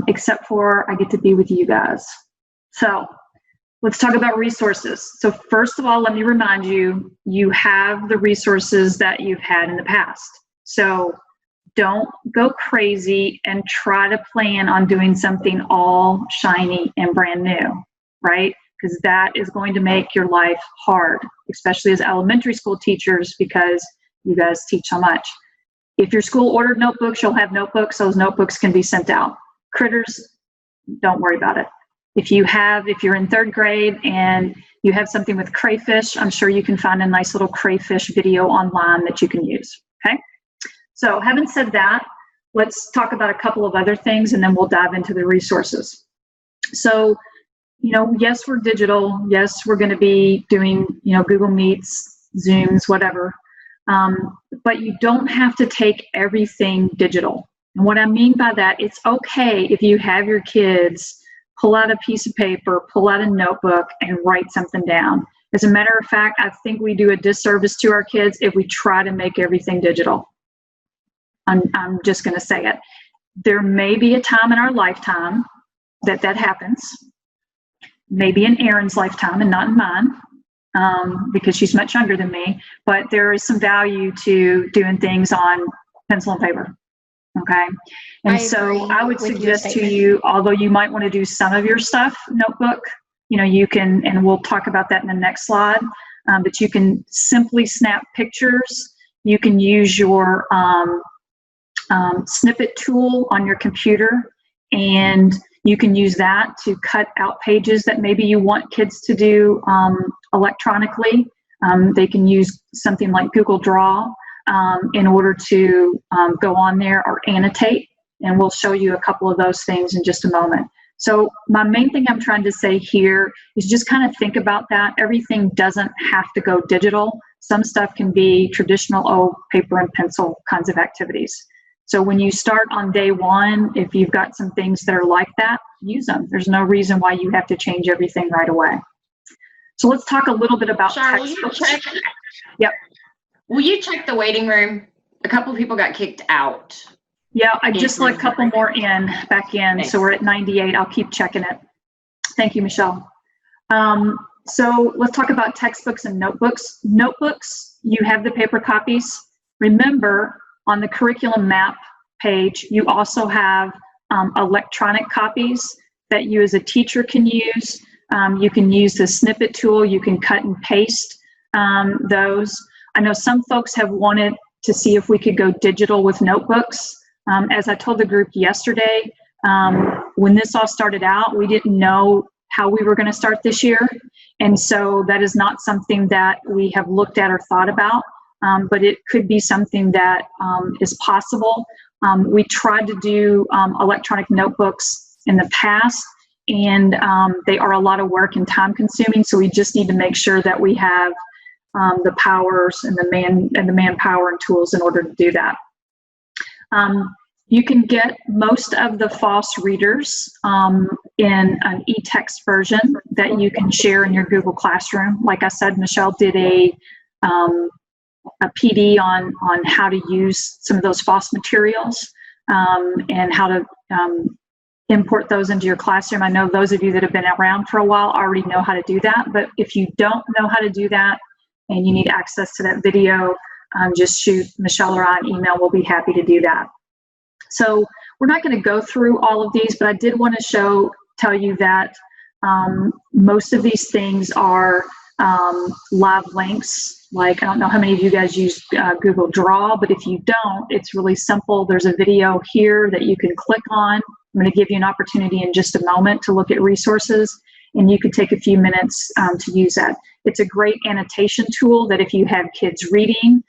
except for I get to be with you guys. So let's talk about resources. So first of all, let me remind you, you have the resources that you've had in the past. So don't go crazy and try to plan on doing something all shiny and brand new, right? Because that is going to make your life hard, especially as elementary school teachers, because you guys teach so much. If your school ordered notebooks, you'll have notebooks. Those notebooks can be sent out. Critters, don't worry about it. If you're in 3rd grade and you have something with crayfish, I'm sure you can find a nice little crayfish video online that you can use, okay? So having said that, let's talk about a couple of other things and then we'll dive into the resources. So, yes, we're digital. Yes, we're going to be doing, Google Meets, Zooms, whatever. But you don't have to take everything digital. And what I mean by that, it's okay if you have your kids pull out a piece of paper, pull out a notebook, and write something down. As a matter of fact, I think we do a disservice to our kids if we try to make everything digital. I'm just going to say it. There may be a time in our lifetime that happens. Maybe in Erin's lifetime and not in mine, because she's much younger than me, but there is some value to doing things on pencil and paper, okay? And so I would suggest to you, although you might want to do some of your stuff notebook, you can, and we'll talk about that in the next slide, but you can simply snap pictures. You can use your snippet tool on your computer, and you can use that to cut out pages that maybe you want kids to do electronically. They can use something like Google Draw in order to go on there or annotate, and we'll show you a couple of those things in just a moment. So my main thing I'm trying to say here is just kind of think about that. Everything doesn't have to go digital. Some stuff can be traditional old paper and pencil kinds of activities. So when you start on day one, if you've got some things that are like that, use them. There's no reason why you have to change everything right away. So let's talk a little bit about Shar, will you textbooks. check? Yep. Will you check the waiting room? A couple people got kicked out. Yeah, I just let a couple more back in. Thanks. So we're at 98. I'll keep checking it. Thank you, Michelle. So let's talk about textbooks and notebooks. Notebooks, you have the paper copies. Remember, on the curriculum map page, you also have electronic copies that you as a teacher can use. You can use the snippet tool. You can cut and paste those. I know some folks have wanted to see if we could go digital with notebooks. As I told the group yesterday, when this all started out, we didn't know how we were going to start this year. And so that is not something that we have looked at or thought about, but it could be something that is possible. We tried to do electronic notebooks in the past, and they are a lot of work and time consuming. So we just need to make sure that we have the powers and the manpower and tools in order to do that. You can get most of the FOSS readers in an e-text version that you can share in your Google Classroom. Like I said, Michelle did a PD on how to use some of those FOSS materials and how to import those into your classroom. I know those of you that have been around for a while already know how to do that, but if you don't know how to do that and you need access to that video, just shoot Michelle or I an email. We'll be happy to do that. So we're not going to go through all of these, but I did want to tell you that most of these things are live links. Like, I don't know how many of you guys use Google Draw, but if you don't, it's really simple. There's a video here that you can click on. I'm going to give you an opportunity in just a moment to look at resources, and you could take a few minutes to use that. It's a great annotation tool that if you have kids reading,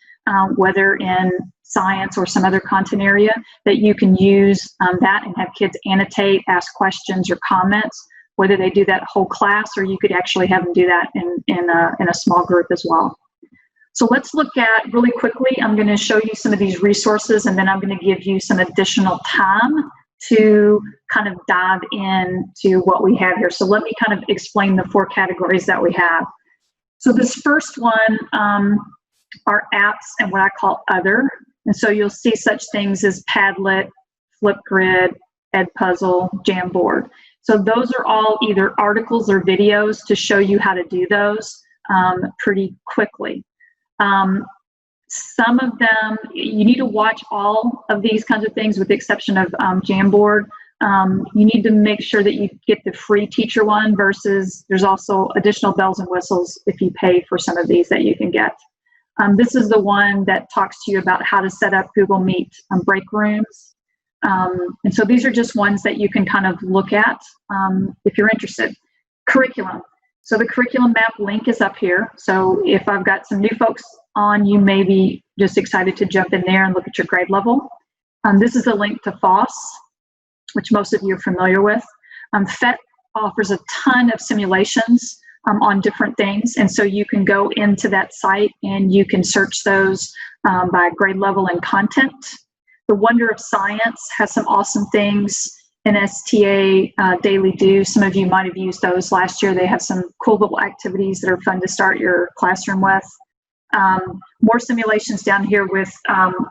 whether in science or some other content area, that you can use that and have kids annotate, ask questions or comments, whether they do that whole class or you could actually have them do that in a small group as well. So let's look at, really quickly, I'm going to show you some of these resources, and then I'm going to give you some additional time to kind of dive into what we have here. So let me kind of explain the 4 categories that we have. So this first one are apps and what I call other. And so you'll see such things as Padlet, Flipgrid, Edpuzzle, Jamboard. So those are all either articles or videos to show you how to do those pretty quickly. Some of them, you need to watch all of these kinds of things with the exception of Jamboard. You need to make sure that you get the free teacher one versus there's also additional bells and whistles if you pay for some of these that you can get. This is the one that talks to you about how to set up Google Meet break rooms. And so these are just ones that you can kind of look at if you're interested. Curriculum. So the curriculum map link is up here. So if I've got some new folks on, you may be just excited to jump in there and look at your grade level. This is a link to FOSS, which most of you are familiar with. PhET offers a ton of simulations on different things, and so you can go into that site and you can search those by grade level and content. The Wonder of Science has some awesome things. NSTA Daily Do, some of you might have used those last year. They have some cool little activities that are fun to start your classroom with. More simulations down here with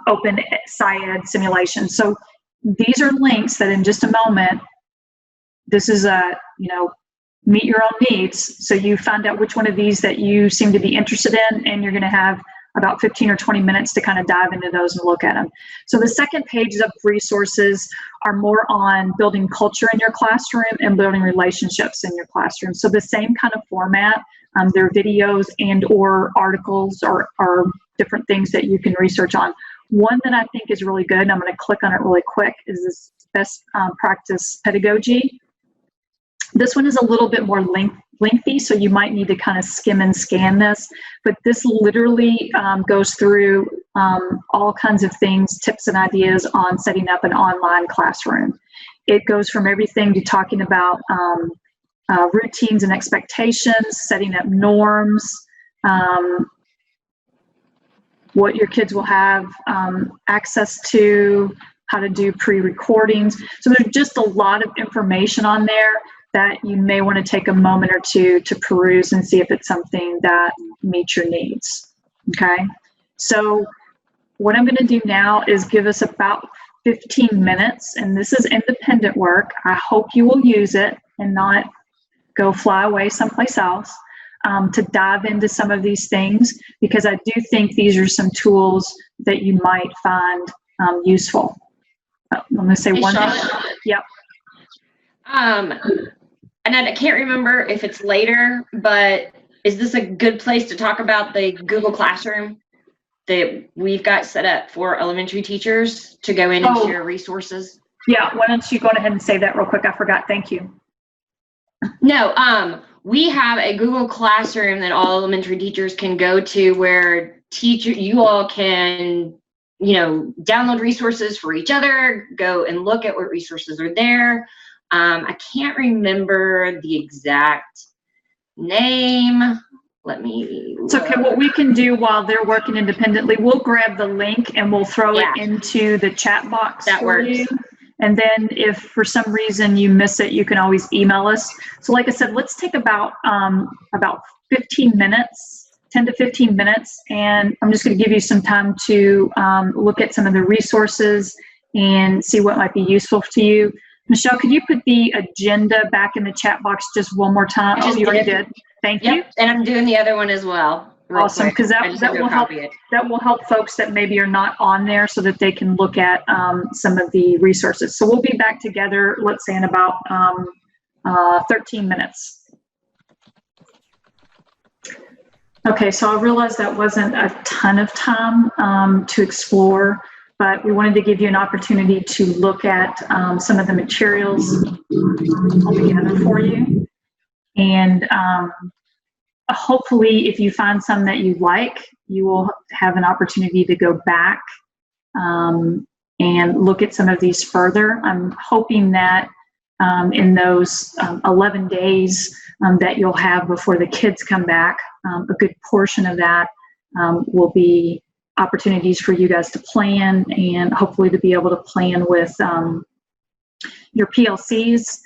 Open SciEd simulations. So these are links that in just a moment, this is a, meet your own needs. So you find out which one of these that you seem to be interested in, and you're going to have about 15 or 20 minutes to kind of dive into those and look at them. So the second page of resources are more on building culture in your classroom and building relationships in your classroom. So the same kind of format, there are videos and or articles or different things that you can research on. One that I think is really good, and I'm going to click on it really quick, is this best practice pedagogy. This one is a little bit more lengthy, so you might need to kind of skim and scan this, but this literally goes through all kinds of things, tips and ideas on setting up an online classroom. It goes from everything to talking about routines and expectations, setting up norms, what your kids will have access to, how to do pre-recordings. So there's just a lot of information on there that you may want to take a moment or two to peruse and see if it's something that meets your needs. Okay, so what I'm going to do now is give us about 15 minutes, and this is independent work. I hope you will use it and not go fly away someplace else, to dive into some of these things, because I do think these are some tools that you might find useful. I'm going to say Hey, one thing. Charlotte. Yep. And I can't remember if it's later, but is this a good place to talk about the Google Classroom that we've got set up for elementary teachers to go in and share resources? Yeah, why don't you go ahead and say that real quick? I forgot. Thank you. No, we have a Google Classroom that all elementary teachers can go to, where you all can, download resources for each other, go and look at what resources are there. I can't remember the exact name. Let me It's okay. What we can do while they're working independently, we'll grab the link and we'll throw it into the chat box. That works. You. And then if for some reason you miss it, you can always email us. So like I said, let's take about 15 minutes, 10 to 15 minutes. And I'm just going to give you some time to look at some of the resources and see what might be useful to you. Michelle, could you put the agenda back in the chat box just one more time? Oh, you already did. Thank you. And I'm doing the other one as well. Awesome, because that will help. That will help folks that maybe are not on there, so that they can look at some of the resources. So we'll be back together, let's say in about 13 minutes. Okay, so I realized that wasn't a ton of time to explore, but we wanted to give you an opportunity to look at some of the materials altogether for you. And hopefully, if you find some that you like, you will have an opportunity to go back and look at some of these further. I'm hoping that in those 11 days that you'll have before the kids come back, a good portion of that will be opportunities for you guys to plan, and hopefully to be able to plan with your PLCs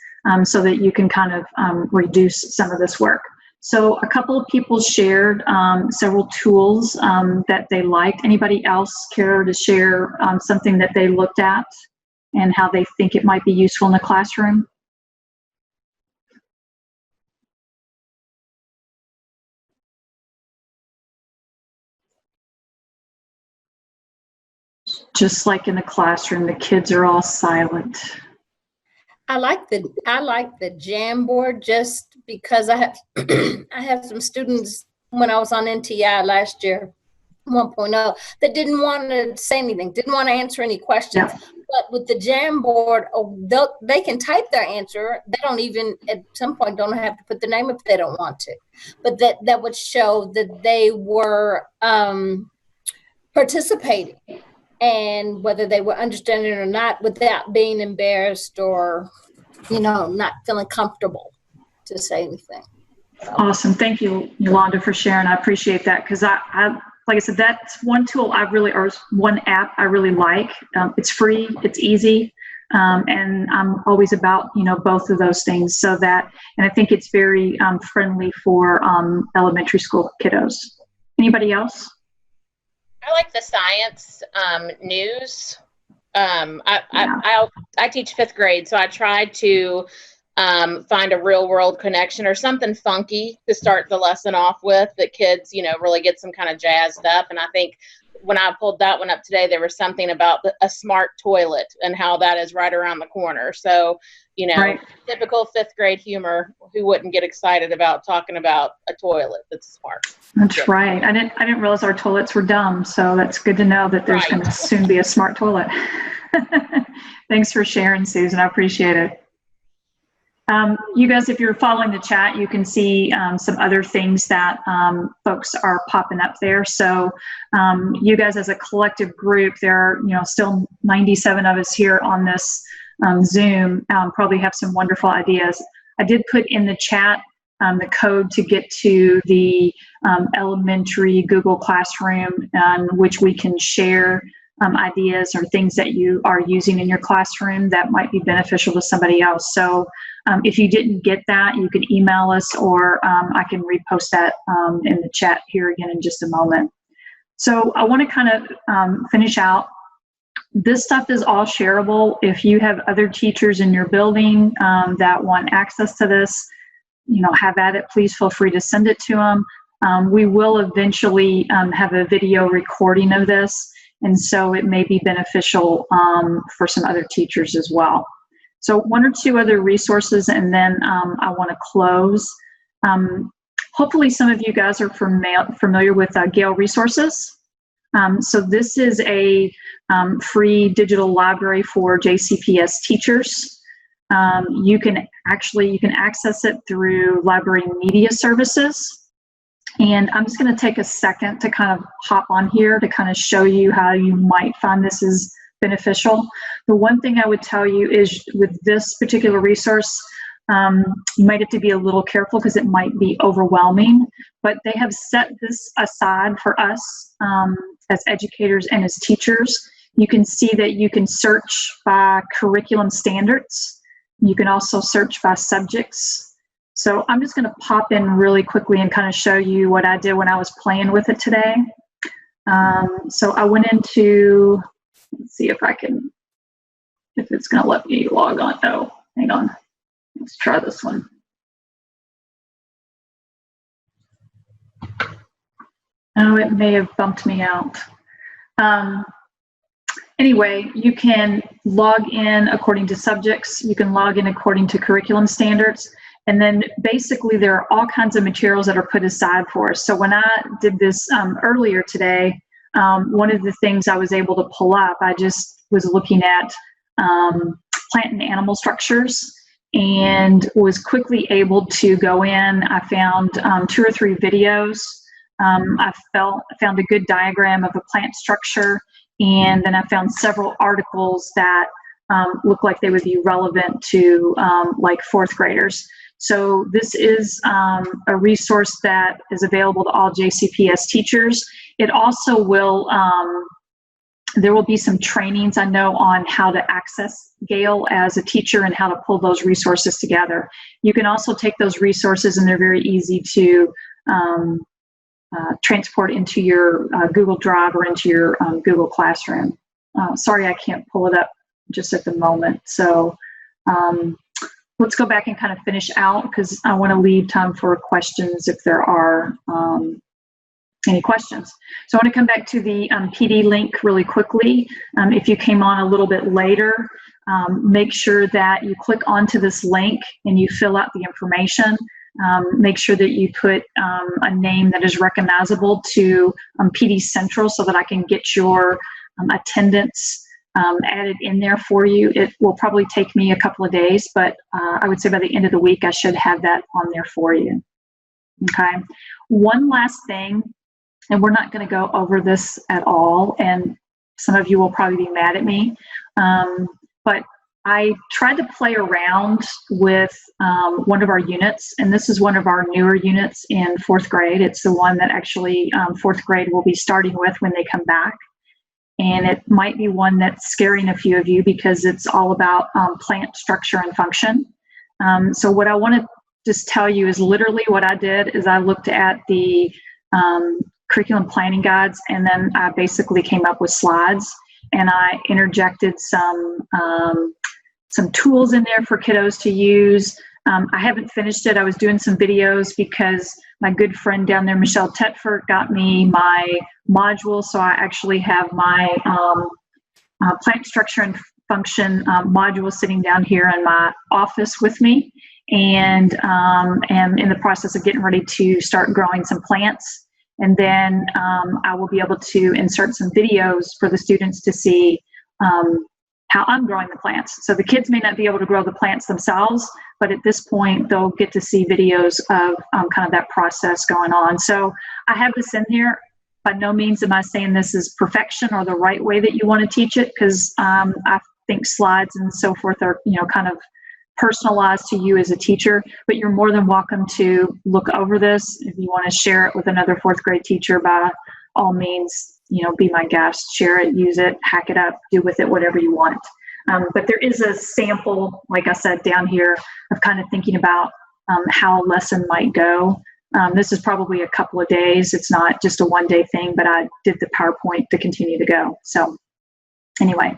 so that you can kind of reduce some of this work. So a couple of people shared several tools that they liked. Anybody else care to share something that they looked at and how they think it might be useful in the classroom? Just like in the classroom, the kids are all silent. I like the Jamboard just because I have I have some students when I was on NTI last year, 1.0, that didn't want to say anything, didn't want to answer any questions. Yeah. But with the Jamboard, they can type their answer. They don't even, at some point, don't have to put the name if they don't want to. But that would show that they were participating, and whether they were understanding it or not, without being embarrassed or, not feeling comfortable to say anything. So. Awesome. Thank you, Yolanda, for sharing. I appreciate that, because I like I said, that's one tool or one app I really like. It's free, it's easy, and I'm always about, both of those things. And I think it's very friendly for elementary school kiddos. Anybody else? I like the science news. I teach 5th grade, so I tried to find a real world connection or something funky to start the lesson off with that kids, really get some kind of jazzed up. And I think when I pulled that one up today, there was something about a smart toilet and how that is right around the corner. So, right. Typical 5th grade humor. Who wouldn't get excited about talking about a toilet that's smart? That's right. I didn't realize our toilets were dumb. So that's good to know that there's going to soon be a smart toilet. Thanks for sharing, Susan. I appreciate it. You guys, if you're following the chat, you can see some other things that folks are popping up there. So you guys as a collective group, there are still 97 of us here on this Zoom, probably have some wonderful ideas. I did put in the chat the code to get to the elementary Google Classroom, which we can share ideas or things that you are using in your classroom that might be beneficial to somebody else. So if you didn't get that, you can email us, or I can repost that in the chat here again in just a moment. So I want to kind of finish out. This stuff is all shareable. If you have other teachers in your building that want access to this, have at it. Please feel free to send it to them. We will eventually have a video recording of this, and so it may be beneficial for some other teachers as well. So one or two other resources, and then I want to close. Hopefully some of you guys are familiar with Gale Resources. So this is a free digital library for JCPS teachers. You can access it through Library Media Services. And I'm just going to take a second to kind of hop on here to kind of show you how you might find this is beneficial. The one thing I would tell you is with this particular resource, you might have to be a little careful because it might be overwhelming, but they have set this aside for us as educators and as teachers. You can see that you can search by curriculum standards. You can also search by subjects. So I'm just going to pop in really quickly and kind of show you what I did when I was playing with it today. So I went into, let's see if it's going to let me log on. Oh, hang on. Let's try this one. Oh, it may have bumped me out. Anyway, you can log in according to subjects. You can log in according to curriculum standards. And then basically there are all kinds of materials that are put aside for us. So when I did this earlier today, one of the things I was able to pull up, I just was looking at plant and animal structures and was quickly able to go in. I found 2 or 3 videos. I found a good diagram of a plant structure, and then I found several articles that look like they would be relevant to like 4th graders. So this is a resource that is available to all JCPS teachers. It also will, there will be some trainings I know on how to access Gale as a teacher and how to pull those resources together. You can also take those resources, and they're very easy to transport into your Google Drive or into your Google Classroom. Sorry, I can't pull it up just at the moment. So let's go back and kind of finish out, because I want to leave time for questions if there are any questions. So I want to come back to the PD link really quickly. If you came on a little bit later, make sure that you click onto this link and you fill out the information. Make sure that you put a name that is recognizable to PD Central so that I can get your attendance added in there for you. It will probably take me a couple of days, but I would say by the end of the week, I should have that on there for you. Okay. One last thing, and we're not going to go over this at all, and some of you will probably be mad at me, but I tried to play around with one of our units, and this is one of our newer units in 4th grade. It's the one that actually 4th grade will be starting with when they come back. And it might be one that's scaring a few of you because it's all about plant structure and function. So what I want to just tell you is literally what I did is I looked at the curriculum planning guides, and then I basically came up with slides, and I interjected some tools in there for kiddos to use. I haven't finished it. I was doing some videos because my good friend down there, Michelle Tetford, got me my module. So I actually have my plant structure and function module sitting down here in my office with me, and am in the process of getting ready to start growing some plants. And then I will be able to insert some videos for the students to see how I'm growing the plants. So the kids may not be able to grow the plants themselves, but at this point they'll get to see videos of kind of that process going on. So I have this in here. By no means am I saying this is perfection or the right way that you want to teach it, because I think slides and so forth are, kind of personalized to you as a teacher, but you're more than welcome to look over this. If you want to share it with another fourth grade teacher, by all means, be my guest, share it, use it, hack it up, do with it whatever you want. But there is a sample, like I said, down here of kind of thinking about how a lesson might go. This is probably a couple of days. It's not just a one-day thing, but I did the PowerPoint to continue to go. So anyway.